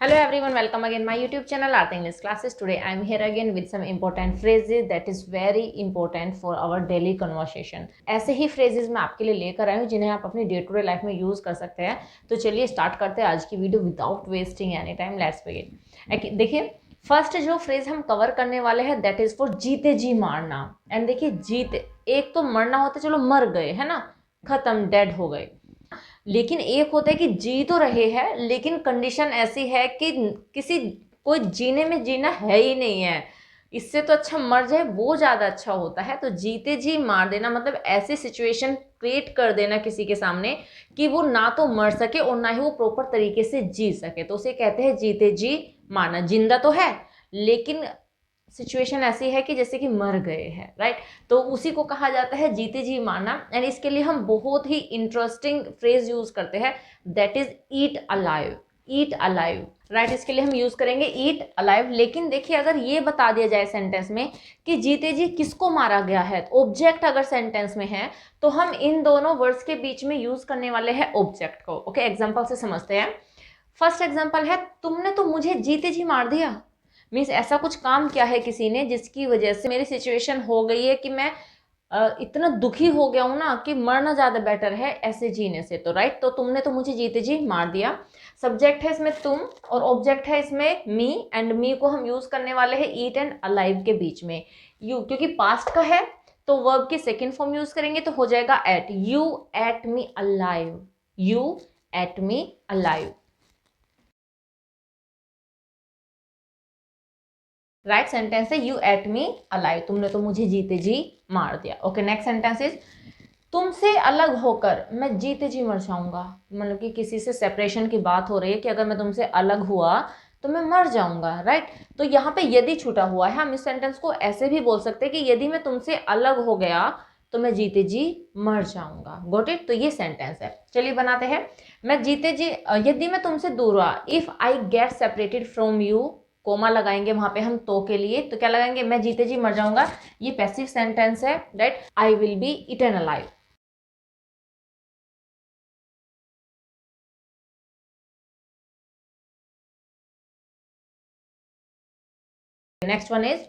Hello everyone, welcome again my YouTube channel Art English Classes. Today I am here again with some important phrases that is very important for our daily conversation. ऐसे ही phrases मैं आपके लिए लेकर आई हूँ जिन्हें आप अपनी day to day life में यूज कर सकते हैं। तो चलिए स्टार्ट करते हैं आज की video without wasting any time. Let's begin. देखिए फर्स्ट जो फ्रेज हम कवर करने वाले हैं दैट इज फॉर जीते जी मारना। एंड देखिए जीते, एक तो मरना होता है, चलो मर गए है ना, खत्म, डेड हो गए। लेकिन एक होता है कि जी तो रहे हैं लेकिन कंडीशन ऐसी है कि किसी कोई जीने में जीना है ही नहीं है, इससे तो अच्छा मर जाए, वो ज़्यादा अच्छा होता है। तो जीते जी मार देना मतलब ऐसी सिचुएशन क्रिएट कर देना किसी के सामने कि वो ना तो मर सके और ना ही वो प्रॉपर तरीके से जी सके, तो उसे कहते हैं जीते जी मारना। जिंदा तो है लेकिन सिचुएशन ऐसी है कि जैसे कि मर गए हैं, राइट। तो उसी को कहा जाता है जीते जी मारना। एंड इसके लिए हम बहुत ही इंटरेस्टिंग फ्रेज यूज करते हैं that is eat alive. Eat alive, right, इसके लिए हम यूज करेंगे ईट अलाइव। लेकिन देखिए अगर ये बता दिया जाए सेंटेंस में कि जीते जी किसको मारा गया है, ऑब्जेक्ट अगर सेंटेंस में है तो हम इन दोनों वर्ड्स के बीच में यूज करने वाले हैं ऑब्जेक्ट को। ओके, एग्जाम्पल से समझते हैं। फर्स्ट एग्जाम्पल है, तुमने तो मुझे जीते जी मार दिया। मीन्स ऐसा कुछ काम किया है किसी ने जिसकी वजह से मेरी सिचुएशन हो गई है कि मैं इतना दुखी हो गया हूं ना कि मरना ज्यादा बेटर है ऐसे जीने से। तो राइट, तो तुमने तो मुझे जीते जी मार दिया। सब्जेक्ट है इसमें तुम और ऑब्जेक्ट है इसमें मी। एंड मी को हम यूज करने वाले हैं ईट एंड अलाइव के बीच में। यू क्योंकि पास्ट का है तो वर्ब की सेकेंड फॉर्म यूज करेंगे तो हो जाएगा ate. You ate me alive, you ate me alive, right sentence है यू एट मी अलाइव, तुमने तो मुझे जीते जी मार दिया। ओके, नेक्स्ट सेंटेंस इज तुमसे अलग होकर मैं जीते जी मर जाऊंगा। मतलब कि किसी से सेपरेशन की बात हो रही है कि अगर मैं तुमसे अलग हुआ तो मैं मर जाऊंगा, राइट। तो यहाँ पे यदि छूटा हुआ है, हम इस सेंटेंस को ऐसे भी बोल सकते हैं कि यदि मैं तुमसे अलग हो गया तो मैं जीते जी मर जाऊंगा। Got it. तो ये सेंटेंस है, चलिए बनाते हैं। मैं जीते जी यदि मैं तुमसे दूर हुआ, if I get separated from you, comma लगाएंगे वहां पे हम तो के लिए, तो क्या लगाएंगे, मैं जीते जी मर जाऊंगा। ये पैसिव सेंटेंस है, right. I will be eaten alive. Next one is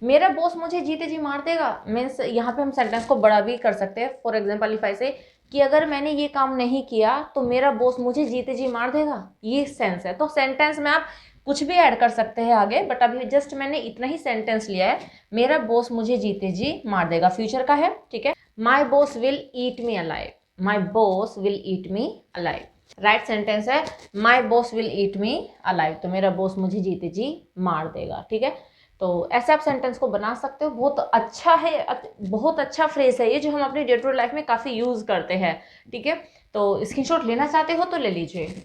मेरा बॉस मुझे जीते जी मार देगा। मीन्स यहाँ पे हम सेंटेंस को बड़ा भी कर सकते हैं। फॉर एग्जाम्पल इफ आई से कि अगर मैंने ये काम नहीं किया तो मेरा बॉस मुझे जीते जी मार देगा, ये सेंस है। तो सेंटेंस में आप कुछ भी ऐड कर सकते हैं आगे, बट अभी जस्ट मैंने इतना ही सेंटेंस लिया है, मेरा बॉस मुझे जीते जी मार देगा, फ्यूचर का है, ठीक है। My boss will eat me alive, my boss will eat me alive, right sentence है my boss will eat me alive, तो मेरा बॉस मुझे जीते जी मार देगा, ठीक है। तो ऐसे आप सेंटेंस को बना सकते हो। बहुत अच्छा है, बहुत अच्छा फ्रेज है ये जो हम अपनी डे टू डे लाइफ में काफ़ी यूज़ करते हैं, ठीक है। तो स्क्रीनशॉट लेना चाहते हो तो ले लीजिए।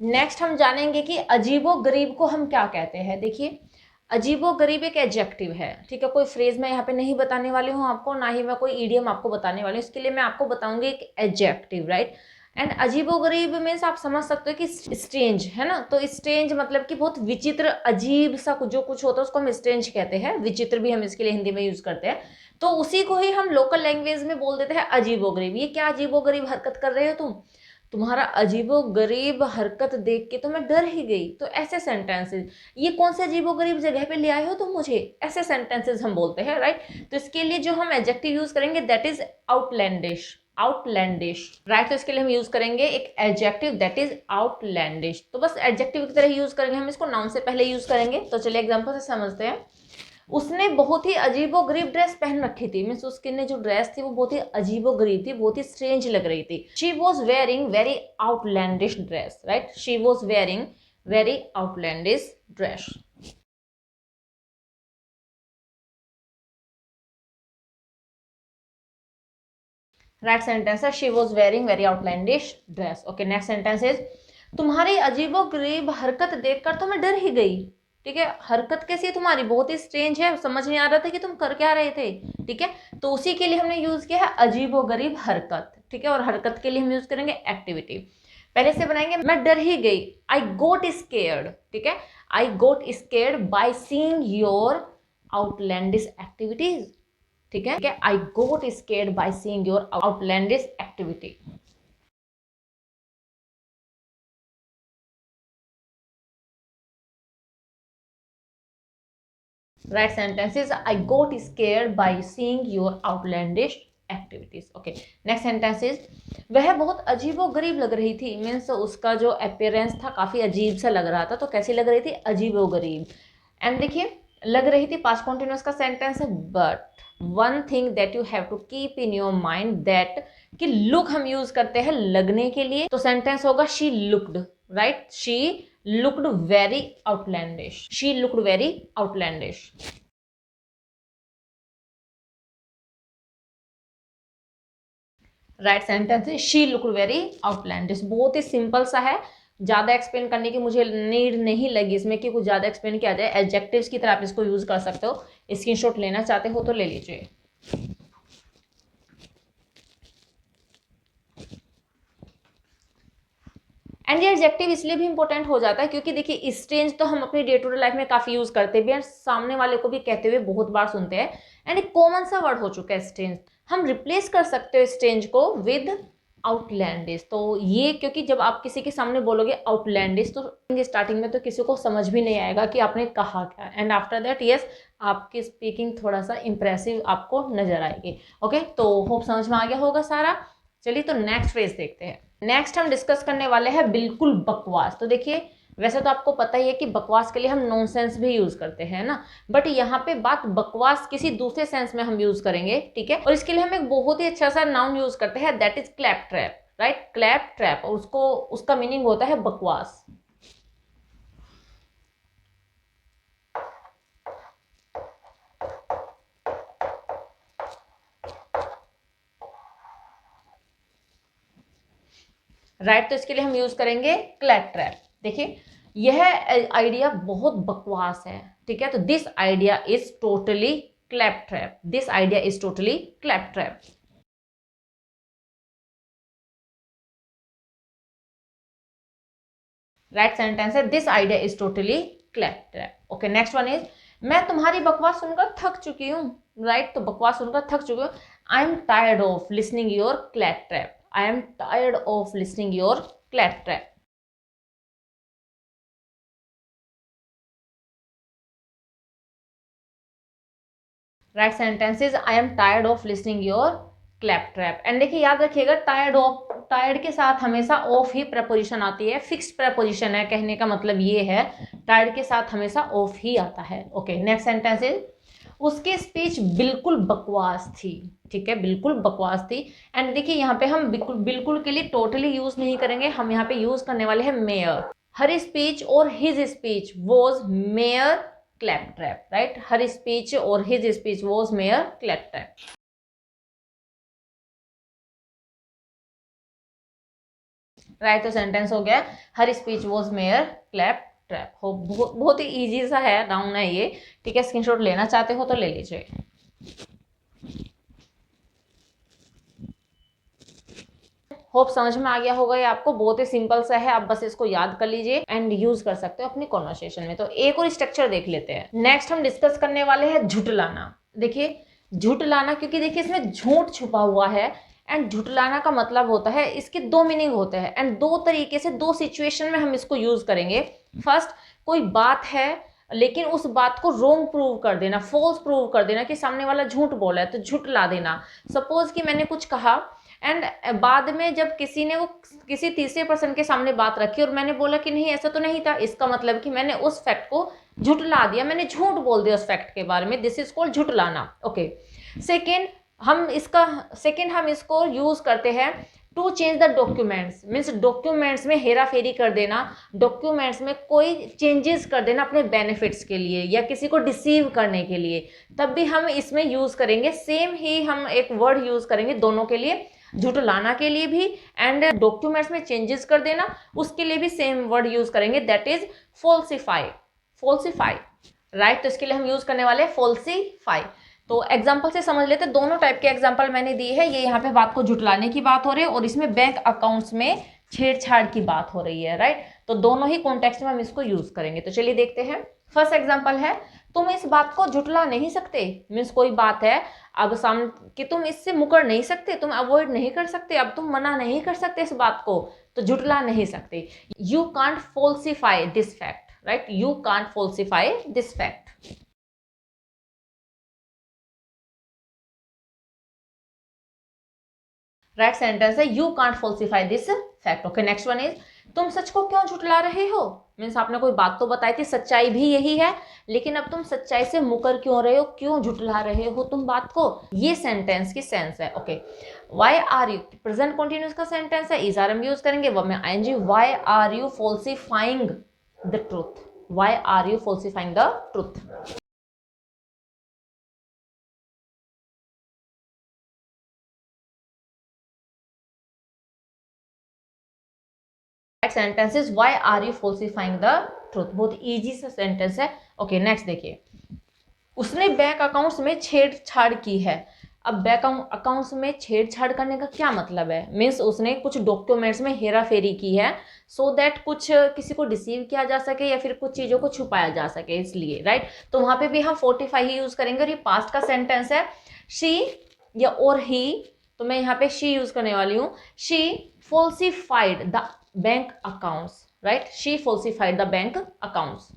नेक्स्ट हम जानेंगे कि अजीबो गरीब को हम क्या कहते हैं। देखिए अजीबो गरीब एक एडजेक्टिव है, ठीक है। कोई फ्रेज मैं यहाँ पे नहीं बताने वाली हूँ आपको, ना ही मैं कोई ईडियम आपको बताने वाली हूँ। इसके लिए मैं आपको बताऊंगी एक एडजेक्टिव, राइट। एंड अजीबो गरीब मीन्स आप समझ सकते हो कि स्ट्रेंज है ना। तो स्ट्रेंज मतलब कि बहुत विचित्र, अजीब सा जो कुछ होता है उसको हम स्ट्रेंज कहते हैं। विचित्र भी हम इसके लिए हिंदी में यूज करते हैं। तो उसी को ही हम लोकल लैंग्वेज में बोल देते हैं अजीबो गरीब। ये क्या अजीबो गरीब हरकत कर रहे हो तुम, तुम्हारा अजीबो गरीब हरकत देख के तो मैं डर ही गई। तो ऐसे सेंटेंसेस, ये कौन से अजीबो गरीब जगह पे ले आए हो तुम मुझे, ऐसे सेंटेंसेस हम बोलते हैं, राइट। तो इसके लिए जो हम एडजेक्टिव यूज करेंगे that is outlandish, outlandish, right. तो इसके लिए हम यूज करेंगे एक एडजेक्टिव दैट इज आउटलैंडिश। तो बस एडजेक्टिव की तरह यूज करेंगे हम इसको, नाउन से पहले यूज करेंगे। तो चलिए एग्जाम्पल से समझते हैं। उसने बहुत ही अजीबोगरीब ड्रेस पहन रखी थी। मीन्स उसकी ने जो ड्रेस थी वो बहुत ही अजीबोगरीब थी, बहुत ही स्ट्रेंज लग रही थी। She was wearing very outlandish dress, right. She was wearing very outlandish dress, right sentence है she was wearing very outlandish dress. Okay, next sentence is तुम्हारी अजीबोगरीब हरकत देखकर तो मैं डर ही गई। ठीक है, हरकत कैसी है तुम्हारी, बहुत ही स्ट्रेंज है, समझ नहीं आ रहा था कि तुम कर क्या रहे थे, ठीक है। तो उसी के लिए हमने यूज किया है अजीबोगरीब हरकत, ठीक है। और हरकत के लिए हम यूज करेंगे एक्टिविटी। पहले से बनाएंगे मैं डर ही गई, आई गोट स्केयर्ड, ठीक है। I got scared by seeing your outlandish activities, ठीक है। I got scared by seeing your outlandish activity. Right sentence is I got scared by seeing your outlandish activities. Okay, next sentence is वह बहुत अजीबोगरीब लग रही थी, means उसका जो अपीयरेंस था काफी अजीब सा लग रहा था, तो कैसी लग रही थी, अजीबोगरीब। एंड देखिए लग रही थी पास्ट कॉन्टिन्यूअस का सेंटेंस है, but one thing that you have to keep in your mind that कि लुक हम यूज करते हैं लगने के लिए, तो सेंटेंस होगा she looked, right, she looked very outlandish, she looked very outlandish. Right sentence है शी लुक्ड वेरी आउटलैंडिश। बहुत ही सिंपल सा है, ज्यादा एक्सप्लेन करने की मुझे नीड नहीं लगी इसमें कि कुछ ज्यादा एक्सप्लेन किया जाए। एडजेक्टिव्स की तरह आप इसको यूज कर सकते हो, स्क्रीनशॉट लेना चाहते हो तो ले लीजिए। एंड ये एडजेक्टिव इसलिए भी इंपॉर्टेंट हो जाता है क्योंकि देखिए स्ट्रेंज तो हम अपनी डे टू डे लाइफ में काफी यूज करते भी हैं, सामने वाले को भी कहते हुए बहुत बार सुनते हैं, एंड एक कॉमन सा वर्ड हो चुका है स्ट्रेंज। हम रिप्लेस कर सकते हो स्ट्रेंज को विद आउटलैंडिश। तो ये क्योंकि जब आप किसी के सामने बोलोगे आउटलैंडिश तो स्टार्टिंग में तो किसी को समझ भी नहीं आएगा कि आपने कहा क्या, एंड आफ्टर दैट यस आपकी स्पीकिंग थोड़ा सा इंप्रेसिव आपको नजर आएगी। ओके, तो होप समझ में आ गया होगा सारा। चलिए तो नेक्स्ट फ्रेज देखते हैं। नेक्स्ट हम डिस्कस करने वाले हैं बिल्कुल बकवास। तो देखिए वैसे तो आपको पता ही है कि बकवास के लिए हम नॉनसेंस भी यूज करते हैं ना, बट यहाँ पे बात बकवास किसी दूसरे सेंस में हम यूज करेंगे, ठीक है। और इसके लिए हम एक बहुत ही अच्छा सा नाउन यूज करते हैं, that is clap trap, right, clap trap, और उसको उसका मीनिंग होता है बकवास। राइट, तो इसके लिए हम यूज करेंगे क्लैप ट्रैप। देखिए यह आइडिया बहुत बकवास है, ठीक है, तो this idea is totally claptrap, this idea is totally claptrap. Right sentence है this idea is totally claptrap. Okay, next one is मैं तुम्हारी बकवास सुनकर थक चुकी हूँ, राइट, तो बकवास सुनकर थक चुकी हूँ। I am tired of listening your clap trap, I am tired of listening your clap trap. Right sentence is I am tired of listening your clap trap. And देखिए याद रखिएगा टायर्ड ऑफ, टायर्ड के साथ हमेशा of he preposition आती है, fixed preposition है, कहने का मतलब ये है टायर्ड के साथ हमेशा ऑफ ही आता है। ओके, नेक्स्ट सेंटेंस इज उसकी स्पीच बिल्कुल बकवास थी, ठीक है, बिल्कुल बकवास थी। एंड देखिए यहाँ पे हम बिल्कुल बिल्कुल के लिए टोटली यूज नहीं करेंगे, हम यहाँ पे यूज करने वाले हैं मेयर। हर स्पीच और his speech was mere claptrap, right, her speech और his speech was mere claptrap. Right, तो सेंटेंस हो गया her speech was mere claptrap. हो बहुत ही इजी सा है, नाउन है ये, ठीक है, स्क्रीनशॉट लेना चाहते हो तो ले लीजिए। होप समझ में आ गया होगा, ये आपको बहुत ही सिंपल सा है, आप बस इसको याद कर लीजिए एंड यूज कर सकते हो अपनी कॉन्वर्सेशन में। तो एक और स्ट्रक्चर देख लेते हैं। नेक्स्ट हम डिस्कस करने वाले हैं झुठलाना। देखिए झुठलाना, क्योंकि देखिए इसमें झूठ छुपा हुआ है, एंड झुठलाना का मतलब होता है, इसके दो मीनिंग होते हैं, एंड दो तरीके से दो सिचुएशन में हम इसको यूज करेंगे। फर्स्ट, कोई बात है लेकिन उस बात को रोंग प्रूव कर देना, फॉल्स प्रूव कर देना, कि सामने वाला झूठ बोला है तो झुठला देना। सपोज कि मैंने कुछ कहा एंड बाद में जब किसी ने वो किसी तीसरे पर्सन के सामने बात रखी और मैंने बोला कि नहीं ऐसा तो नहीं था, इसका मतलब कि मैंने उस फैक्ट को झुठला दिया, मैंने झूठ बोल दिया उस फैक्ट के बारे में, दिस इज कॉल्ड झुठलाना। ओके, सेकेंड हम इसको यूज करते हैं to change the documents, means documents में हेरा फेरी कर देना, डॉक्यूमेंट्स में कोई चेंजेस कर देना अपने बेनिफिट्स के लिए या किसी को डिसीव करने के लिए, तब भी हम इसमें यूज करेंगे, सेम ही हम एक वर्ड यूज करेंगे दोनों के लिए, झुठलाना के लिए भी एंड डॉक्यूमेंट्स में चेंजेस कर देना उसके लिए भी सेम वर्ड यूज करेंगे, that is falsify, falsify, right. तो इसके लिए हम यूज करने वाले हैं फॉल्सिफाई। तो एग्जाम्पल से समझ लेते, दोनों टाइप के एग्जाम्पल मैंने दिए हैं, ये यहाँ पे बात को झुठलाने की बात हो रही है और इसमें बैंक अकाउंट्स में छेड़छाड़ की बात हो रही है, राइट। तो दोनों ही कॉन्टेक्स्ट में हम इसको यूज करेंगे। तो चलिए देखते हैं। फर्स्ट एग्जाम्पल है, तुम इस बात को झुठला नहीं सकते, मीन्स कोई बात है अब सामने कि तुम इससे मुकर नहीं सकते, तुम अवॉइड नहीं कर सकते, अब तुम मना नहीं कर सकते इस बात को, तो झुठला नहीं सकते। You can't falsify this fact, right, you can't falsify this fact. Right sentence है you can't falsify this fact. Okay, next one is तुम सच को क्यों झुठला रहे हो। मीन्स आपने कोई बात तो बताई थी, सच्चाई भी यही है, लेकिन अब तुम सच्चाई से मुकर क्यों रहे हो, क्यों झुठला रहे हो तुम बात को। ये सेंटेंस की सेंस है। Okay, why are you, present continuous का सेंटेंस है, इज आर एम यूज करेंगे, वर्ब में ING. Why are you falsifying the truth, why are you falsifying the truth. Sentence is why are you falsifying the truth. बहुत easy सा sentence है। Okay, next देखिए, उसने bank accounts में छेड़छाड़ की है। अब बैंक अकाउंट्स में छेड़छाड़ करने का क्या मतलब है। मीन्स उसने कुछ डॉक्यूमेंट्स में हेरा फेरी की है, सो दैट कुछ किसी को डिसीव किया जा सके या फिर कुछ चीज़ों को छुपाया जा सके, इसलिए राइट। तो वहां पे भी हम 45 ही यूज करेंगे और ये पास्ट का सेंटेंस है। शी या और ही, तो मैं यहाँ पे शी यूज करने वाली हूँ। She falsified the bank accounts, right, she falsified the bank accounts.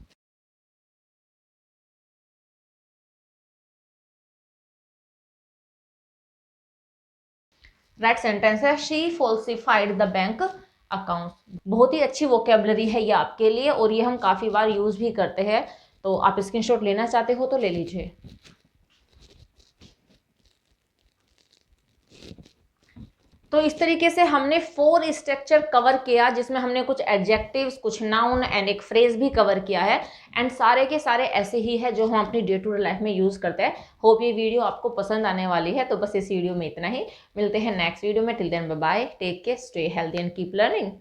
Right sentence है she falsified the bank account. बहुत ही अच्छी वोकेबलरी है ये आपके लिए, और ये हम काफ़ी बार यूज़ भी करते हैं। तो आप स्क्रीनशॉट लेना चाहते हो तो ले लीजिए। तो इस तरीके से हमने 4 स्ट्रक्चर कवर किया, जिसमें हमने कुछ एडजेक्टिव्स, कुछ नाउन एंड एक फ्रेज भी कवर किया है। एंड सारे के सारे ऐसे ही है जो हम अपनी डे टू डे लाइफ में यूज़ करते हैं। होप ये वीडियो आपको पसंद आने वाली है। तो बस इस वीडियो में इतना ही, मिलते हैं नेक्स्ट वीडियो में। Till then bye bye, take care, stay healthy and keep learning.